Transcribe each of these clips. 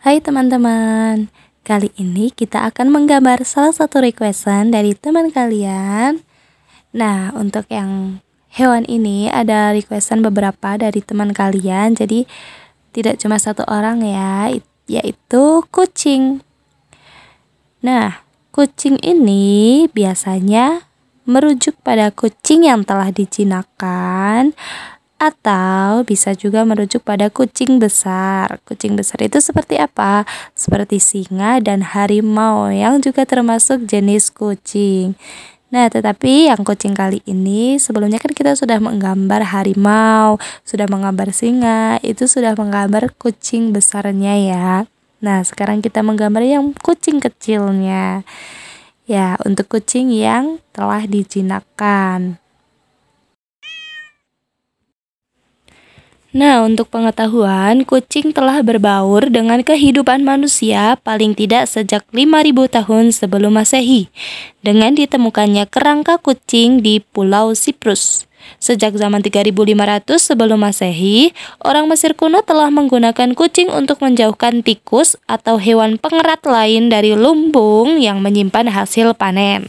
Hai teman-teman, kali ini kita akan menggambar salah satu requestan dari teman kalian. Nah, untuk yang hewan ini ada requestan beberapa dari teman kalian, jadi tidak cuma satu orang ya, yaitu kucing. Nah, kucing ini biasanya merujuk pada kucing yang telah dijinakkan, atau bisa juga merujuk pada kucing besar. Kucing besar itu seperti apa? Seperti singa dan harimau yang juga termasuk jenis kucing. Nah, tetapi yang kucing kali ini sebelumnya kan kita sudah menggambar harimau, sudah menggambar singa, itu sudah menggambar kucing besarnya ya. Nah, sekarang kita menggambar yang kucing kecilnya. Ya, untuk kucing yang telah dijinakkan. Nah, untuk pengetahuan, kucing telah berbaur dengan kehidupan manusia paling tidak sejak 5.000 tahun sebelum Masehi, dengan ditemukannya kerangka kucing di Pulau Siprus. Sejak zaman 3.500 sebelum Masehi, orang Mesir kuno telah menggunakan kucing untuk menjauhkan tikus atau hewan pengerat lain dari lumbung yang menyimpan hasil panen.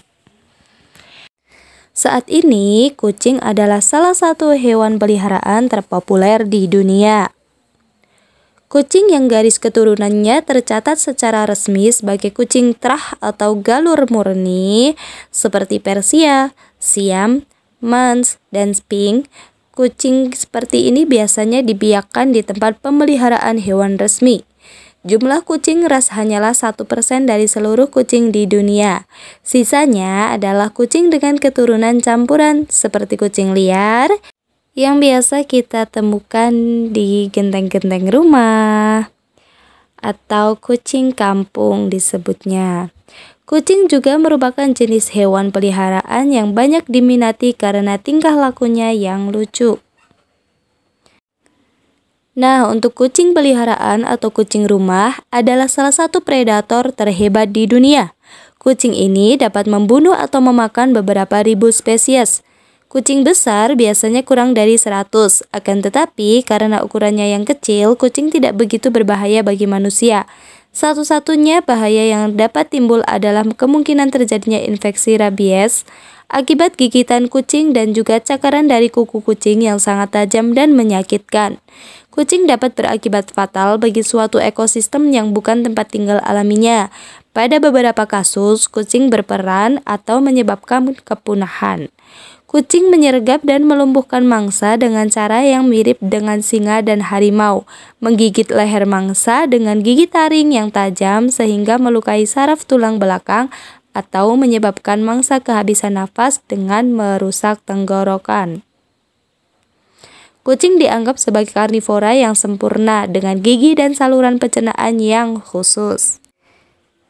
Saat ini, kucing adalah salah satu hewan peliharaan terpopuler di dunia. Kucing yang garis keturunannya tercatat secara resmi sebagai kucing trah atau galur murni, seperti Persia, Siam, Manx, dan Sphinx. Kucing seperti ini biasanya dibiarkan di tempat pemeliharaan hewan resmi. Jumlah kucing ras hanyalah 1% dari seluruh kucing di dunia. Sisanya adalah kucing dengan keturunan campuran seperti kucing liar yang biasa kita temukan di genteng-genteng rumah atau kucing kampung disebutnya. Kucing juga merupakan jenis hewan peliharaan yang banyak diminati karena tingkah lakunya yang lucu. Nah, untuk kucing peliharaan atau kucing rumah adalah salah satu predator terhebat di dunia. Kucing ini dapat membunuh atau memakan beberapa ribu spesies. Kucing besar biasanya kurang dari 100, akan tetapi karena ukurannya yang kecil, kucing tidak begitu berbahaya bagi manusia. Satu-satunya bahaya yang dapat timbul adalah kemungkinan terjadinya infeksi rabies akibat gigitan kucing dan juga cakaran dari kuku kucing yang sangat tajam dan menyakitkan. Kucing dapat berakibat fatal bagi suatu ekosistem yang bukan tempat tinggal alaminya. Pada beberapa kasus, kucing berperan atau menyebabkan kepunahan. Kucing menyergap dan melumpuhkan mangsa dengan cara yang mirip dengan singa dan harimau, menggigit leher mangsa dengan gigi taring yang tajam sehingga melukai saraf tulang belakang atau menyebabkan mangsa kehabisan nafas dengan merusak tenggorokan. Kucing dianggap sebagai karnivora yang sempurna dengan gigi dan saluran pencernaan yang khusus.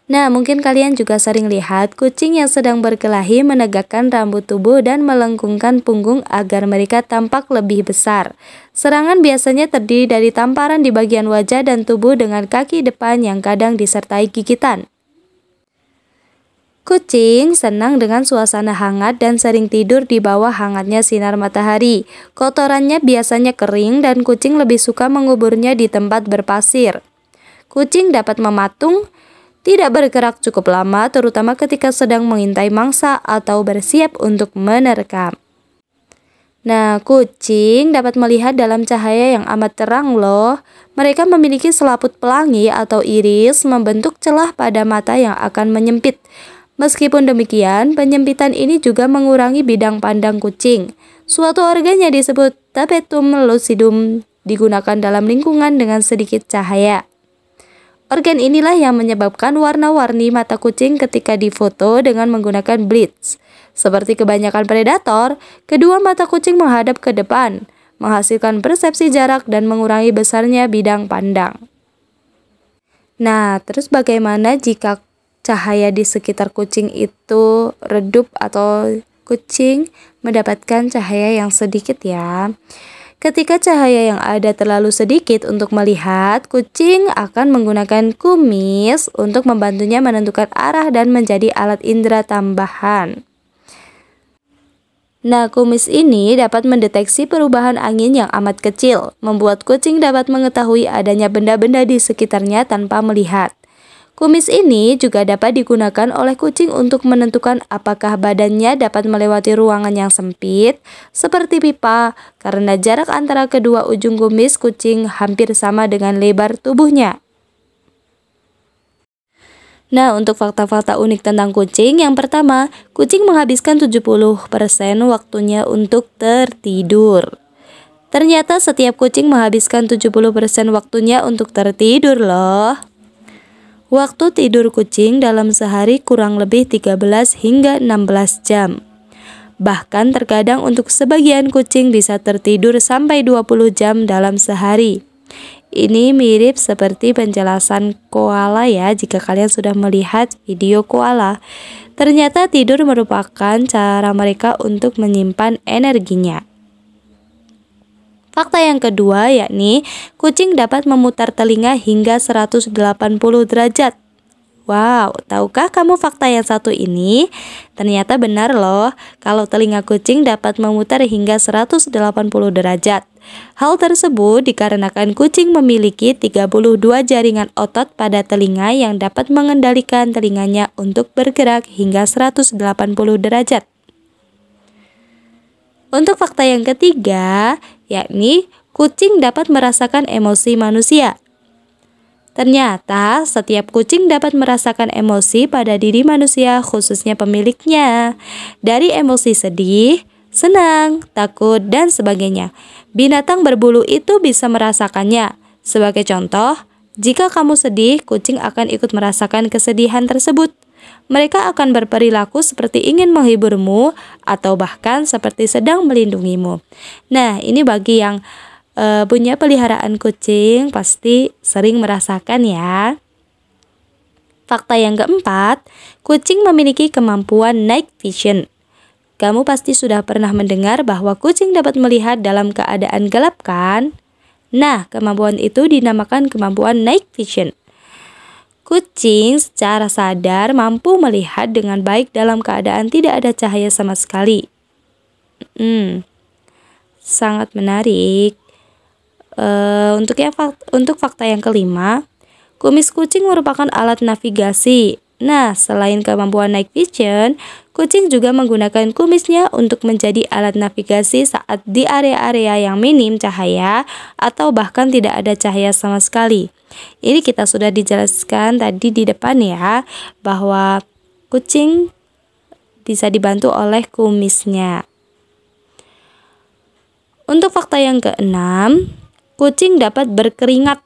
Nah, mungkin kalian juga sering lihat kucing yang sedang berkelahi menegakkan rambut tubuh dan melengkungkan punggung agar mereka tampak lebih besar. Serangan biasanya terdiri dari tamparan di bagian wajah dan tubuh dengan kaki depan yang kadang disertai gigitan. Kucing senang dengan suasana hangat dan sering tidur di bawah hangatnya sinar matahari. Kotorannya biasanya kering dan kucing lebih suka menguburnya di tempat berpasir. Kucing dapat mematung, tidak bergerak cukup lama, terutama ketika sedang mengintai mangsa atau bersiap untuk menerkam. Nah, kucing dapat melihat dalam cahaya yang amat terang loh. Mereka memiliki selaput pelangi atau iris membentuk celah pada mata yang akan menyempit. Meskipun demikian, penyempitan ini juga mengurangi bidang pandang kucing. Suatu organ yang disebut tapetum lucidum digunakan dalam lingkungan dengan sedikit cahaya. Organ inilah yang menyebabkan warna-warni mata kucing ketika difoto dengan menggunakan blitz. Seperti kebanyakan predator, kedua mata kucing menghadap ke depan, menghasilkan persepsi jarak dan mengurangi besarnya bidang pandang. Nah, terus bagaimana jika cahaya di sekitar kucing itu redup atau kucing mendapatkan cahaya yang sedikit ya? Ketika cahaya yang ada terlalu sedikit untuk melihat, kucing akan menggunakan kumis untuk membantunya menentukan arah dan menjadi alat indera tambahan. Nah, kumis ini dapat mendeteksi perubahan angin yang amat kecil, membuat kucing dapat mengetahui adanya benda-benda di sekitarnya tanpa melihat. Kumis ini juga dapat digunakan oleh kucing untuk menentukan apakah badannya dapat melewati ruangan yang sempit, seperti pipa, karena jarak antara kedua ujung kumis kucing hampir sama dengan lebar tubuhnya. Nah, untuk fakta-fakta unik tentang kucing, yang pertama, kucing menghabiskan 70% waktunya untuk tertidur. Ternyata setiap kucing menghabiskan 70% waktunya untuk tertidur loh. Waktu tidur kucing dalam sehari kurang lebih 13 hingga 16 jam. Bahkan terkadang untuk sebagian kucing bisa tertidur sampai 20 jam dalam sehari. Ini mirip seperti penjelasan koala ya, jika kalian sudah melihat video koala. Ternyata tidur merupakan cara mereka untuk menyimpan energinya. Fakta yang kedua yakni kucing dapat memutar telinga hingga 180 derajat. Wow, tahukah kamu fakta yang satu ini? Ternyata benar loh, kalau telinga kucing dapat memutar hingga 180 derajat. Hal tersebut dikarenakan kucing memiliki 32 jaringan otot pada telinga yang dapat mengendalikan telinganya untuk bergerak hingga 180 derajat. Untuk fakta yang ketiga, yakni kucing dapat merasakan emosi manusia. Ternyata setiap kucing dapat merasakan emosi pada diri manusia, khususnya pemiliknya. Dari emosi sedih, senang, takut, dan sebagainya. Binatang berbulu itu bisa merasakannya. Sebagai contoh, jika kamu sedih, kucing akan ikut merasakan kesedihan tersebut. Mereka akan berperilaku seperti ingin menghiburmu atau bahkan seperti sedang melindungimu. Nah, ini bagi yang punya peliharaan kucing pasti sering merasakan ya. Fakta yang keempat, kucing memiliki kemampuan night vision. Kamu pasti sudah pernah mendengar bahwa kucing dapat melihat dalam keadaan gelap kan? Nah, kemampuan itu dinamakan kemampuan night vision. Kucing secara sadar mampu melihat dengan baik dalam keadaan tidak ada cahaya sama sekali. Sangat menarik. Untuk fakta yang kelima, kumis kucing merupakan alat navigasi. Nah, selain kemampuan night vision, kucing juga menggunakan kumisnya untuk menjadi alat navigasi saat di area-area yang minim cahaya atau bahkan tidak ada cahaya sama sekali. Ini kita sudah dijelaskan tadi di depan ya, bahwa kucing bisa dibantu oleh kumisnya. Untuk fakta yang keenam, kucing dapat berkeringat.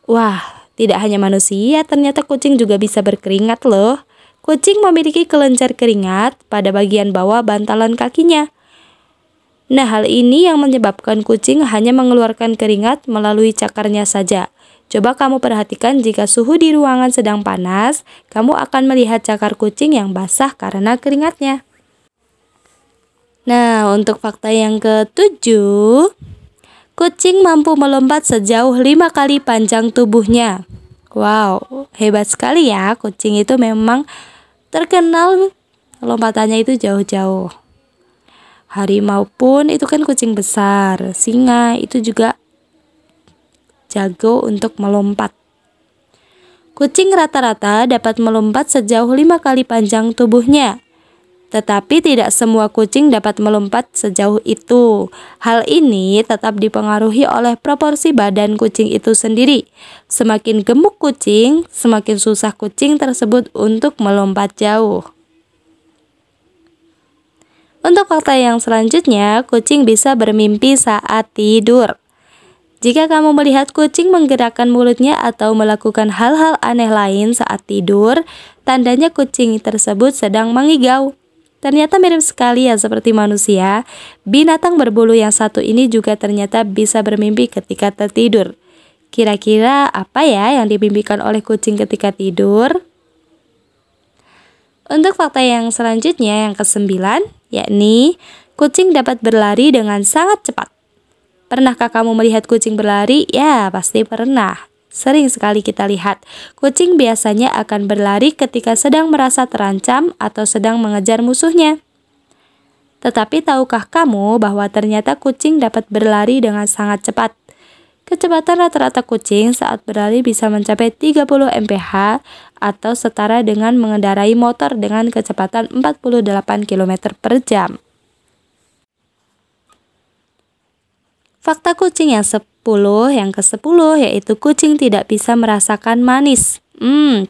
Wah, tidak hanya manusia, ternyata kucing juga bisa berkeringat loh. Kucing memiliki kelenjar keringat pada bagian bawah bantalan kakinya. Nah, hal ini yang menyebabkan kucing hanya mengeluarkan keringat melalui cakarnya saja. Coba kamu perhatikan jika suhu di ruangan sedang panas, kamu akan melihat cakar kucing yang basah karena keringatnya. Nah, untuk fakta yang ketujuh, kucing mampu melompat sejauh 5 kali panjang tubuhnya. Wow, hebat sekali ya. Kucing itu memang terkenal lompatannya itu jauh-jauh. Harimau pun itu kan kucing besar. Singa itu juga jago untuk melompat. Kucing rata-rata dapat melompat sejauh 5 kali panjang tubuhnya. Tetapi tidak semua kucing dapat melompat sejauh itu. Hal ini tetap dipengaruhi oleh proporsi badan kucing itu sendiri. Semakin gemuk kucing, semakin susah kucing tersebut untuk melompat jauh. Untuk fakta yang selanjutnya, kucing bisa bermimpi saat tidur. Jika kamu melihat kucing menggerakkan mulutnya atau melakukan hal-hal aneh lain saat tidur, tandanya kucing tersebut sedang mengigau. Ternyata mirip sekali ya seperti manusia. Binatang berbulu yang satu ini juga ternyata bisa bermimpi ketika tertidur. Kira-kira apa ya yang dimimpikan oleh kucing ketika tidur? Untuk fakta yang selanjutnya yang ke-9, yakni kucing dapat berlari dengan sangat cepat. Pernahkah kamu melihat kucing berlari? Ya, pasti pernah. Sering sekali kita lihat, kucing biasanya akan berlari ketika sedang merasa terancam atau sedang mengejar musuhnya. Tetapi tahukah kamu bahwa ternyata kucing dapat berlari dengan sangat cepat? Kecepatan rata-rata kucing saat berlari bisa mencapai 30 mph atau setara dengan mengendarai motor dengan kecepatan 48 km per jam. Fakta kucing yang ke-10 yaitu kucing tidak bisa merasakan manis.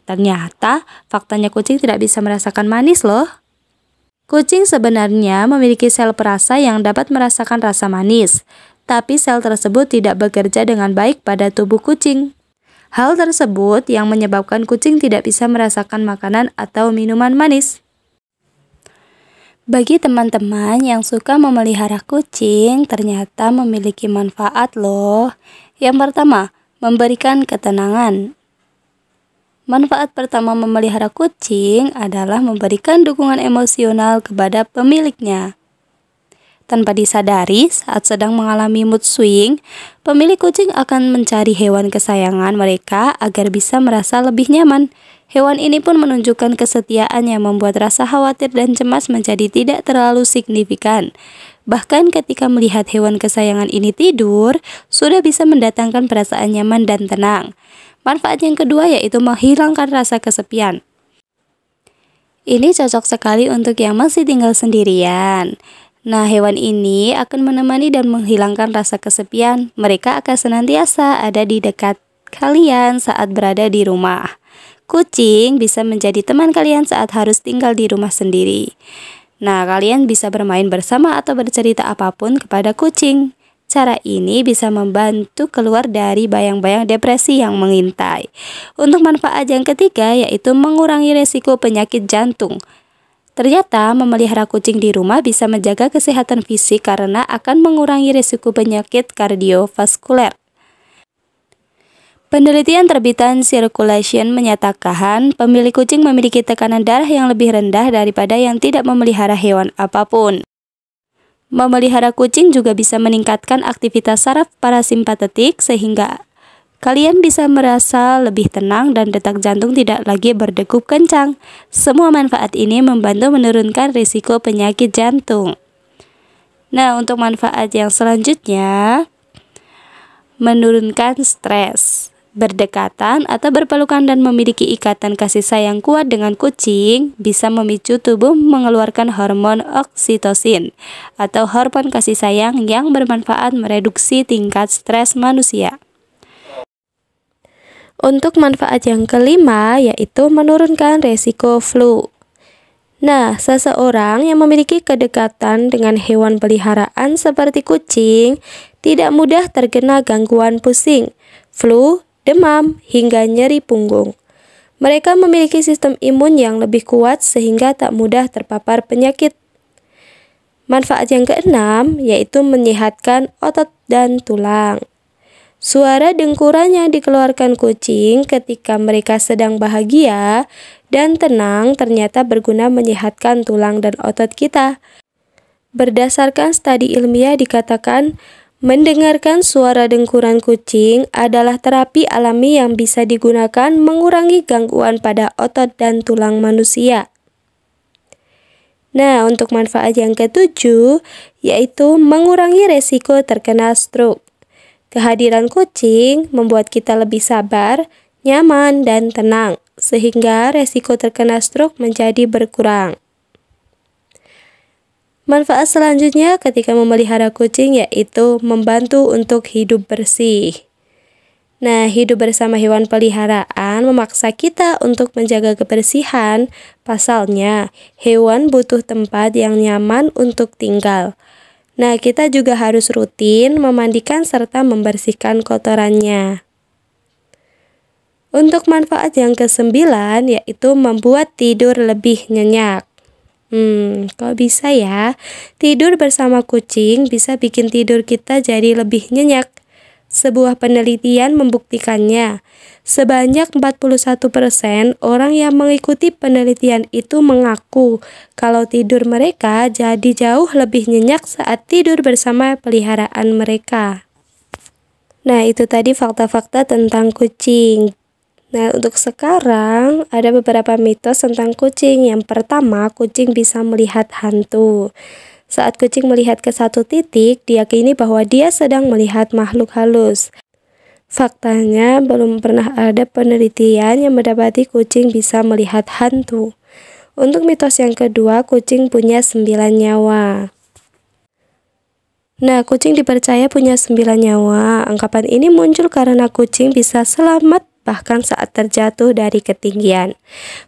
Ternyata faktanya kucing tidak bisa merasakan manis loh. Kucing sebenarnya memiliki sel perasa yang dapat merasakan rasa manis, tapi sel tersebut tidak bekerja dengan baik pada tubuh kucing. Hal tersebut yang menyebabkan kucing tidak bisa merasakan makanan atau minuman manis. Bagi teman-teman yang suka memelihara kucing, ternyata memiliki manfaat loh. Yang pertama, memberikan ketenangan. Manfaat pertama memelihara kucing adalah memberikan dukungan emosional kepada pemiliknya. Tanpa disadari, saat sedang mengalami mood swing, pemilik kucing akan mencari hewan kesayangan mereka agar bisa merasa lebih nyaman. Hewan ini pun menunjukkan kesetiaan yang membuat rasa khawatir dan cemas menjadi tidak terlalu signifikan. Bahkan ketika melihat hewan kesayangan ini tidur, sudah bisa mendatangkan perasaan nyaman dan tenang. Manfaat yang kedua yaitu menghilangkan rasa kesepian. Ini cocok sekali untuk yang masih tinggal sendirian. Nah, hewan ini akan menemani dan menghilangkan rasa kesepian. Mereka akan senantiasa ada di dekat kalian saat berada di rumah. Kucing bisa menjadi teman kalian saat harus tinggal di rumah sendiri. Nah, kalian bisa bermain bersama atau bercerita apapun kepada kucing. Cara ini bisa membantu keluar dari bayang-bayang depresi yang mengintai. Untuk manfaat yang ketiga yaitu mengurangi resiko penyakit jantung. Ternyata memelihara kucing di rumah bisa menjaga kesehatan fisik karena akan mengurangi resiko penyakit kardiovaskuler. Penelitian terbitan Circulation menyatakan pemilik kucing memiliki tekanan darah yang lebih rendah daripada yang tidak memelihara hewan apapun. Memelihara kucing juga bisa meningkatkan aktivitas saraf parasimpatetik sehingga kalian bisa merasa lebih tenang dan detak jantung tidak lagi berdegup kencang. Semua manfaat ini membantu menurunkan risiko penyakit jantung. Nah, untuk manfaat yang selanjutnya, menurunkan stres. Berdekatan atau berpelukan dan memiliki ikatan kasih sayang kuat dengan kucing bisa memicu tubuh mengeluarkan hormon oksitosin atau hormon kasih sayang yang bermanfaat mereduksi tingkat stres manusia. Untuk manfaat yang kelima yaitu menurunkan resiko flu. Nah, seseorang yang memiliki kedekatan dengan hewan peliharaan seperti kucing tidak mudah terkena gangguan pusing, flu, demam, hingga nyeri punggung. Mereka memiliki sistem imun yang lebih kuat sehingga tak mudah terpapar penyakit. Manfaat yang keenam yaitu menyehatkan otot dan tulang. Suara dengkuran yang dikeluarkan kucing ketika mereka sedang bahagia dan tenang ternyata berguna menyehatkan tulang dan otot kita. Berdasarkan studi ilmiah dikatakan, mendengarkan suara dengkuran kucing adalah terapi alami yang bisa digunakan mengurangi gangguan pada otot dan tulang manusia. Nah, untuk manfaat yang ketujuh, yaitu mengurangi resiko terkena stroke. Kehadiran kucing membuat kita lebih sabar, nyaman, dan tenang, sehingga resiko terkena stroke menjadi berkurang. Manfaat selanjutnya ketika memelihara kucing yaitu membantu untuk hidup bersih. Nah, hidup bersama hewan peliharaan memaksa kita untuk menjaga kebersihan. Pasalnya, hewan butuh tempat yang nyaman untuk tinggal. Nah, kita juga harus rutin memandikan serta membersihkan kotorannya. Untuk manfaat yang ke-9 yaitu membuat tidur lebih nyenyak. Kok bisa ya? Tidur bersama kucing bisa bikin tidur kita jadi lebih nyenyak. Sebuah penelitian membuktikannya. Sebanyak 41% orang yang mengikuti penelitian itu mengaku kalau tidur mereka jadi jauh lebih nyenyak saat tidur bersama peliharaan mereka. Nah, itu tadi fakta-fakta tentang kucing. Nah, untuk sekarang ada beberapa mitos tentang kucing. Yang pertama, kucing bisa melihat hantu. Saat kucing melihat ke satu titik, diyakini bahwa dia sedang melihat makhluk halus. Faktanya, belum pernah ada penelitian yang mendapati kucing bisa melihat hantu. Untuk mitos yang kedua, kucing punya 9 nyawa. Nah, kucing dipercaya punya 9 nyawa. Anggapan ini muncul karena kucing bisa selamat bahkan saat terjatuh dari ketinggian.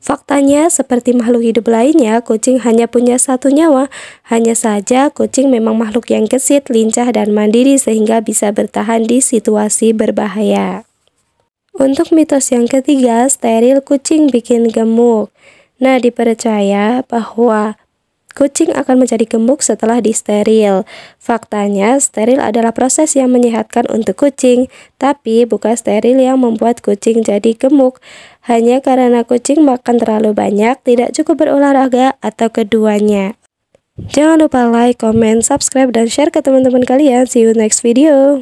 Faktanya, seperti makhluk hidup lainnya, kucing hanya punya 1 nyawa. Hanya saja, kucing memang makhluk yang gesit, lincah, dan mandiri sehingga bisa bertahan di situasi berbahaya. Untuk mitos yang ketiga, steril kucing bikin gemuk. Nah, dipercaya bahwa kucing akan menjadi gemuk setelah disteril. Faktanya, steril adalah proses yang menyehatkan untuk kucing, tapi bukan steril yang membuat kucing jadi gemuk. Hanya karena kucing makan terlalu banyak, tidak cukup berolahraga, atau keduanya. Jangan lupa like, comment, subscribe, dan share ke teman-teman kalian. See you next video.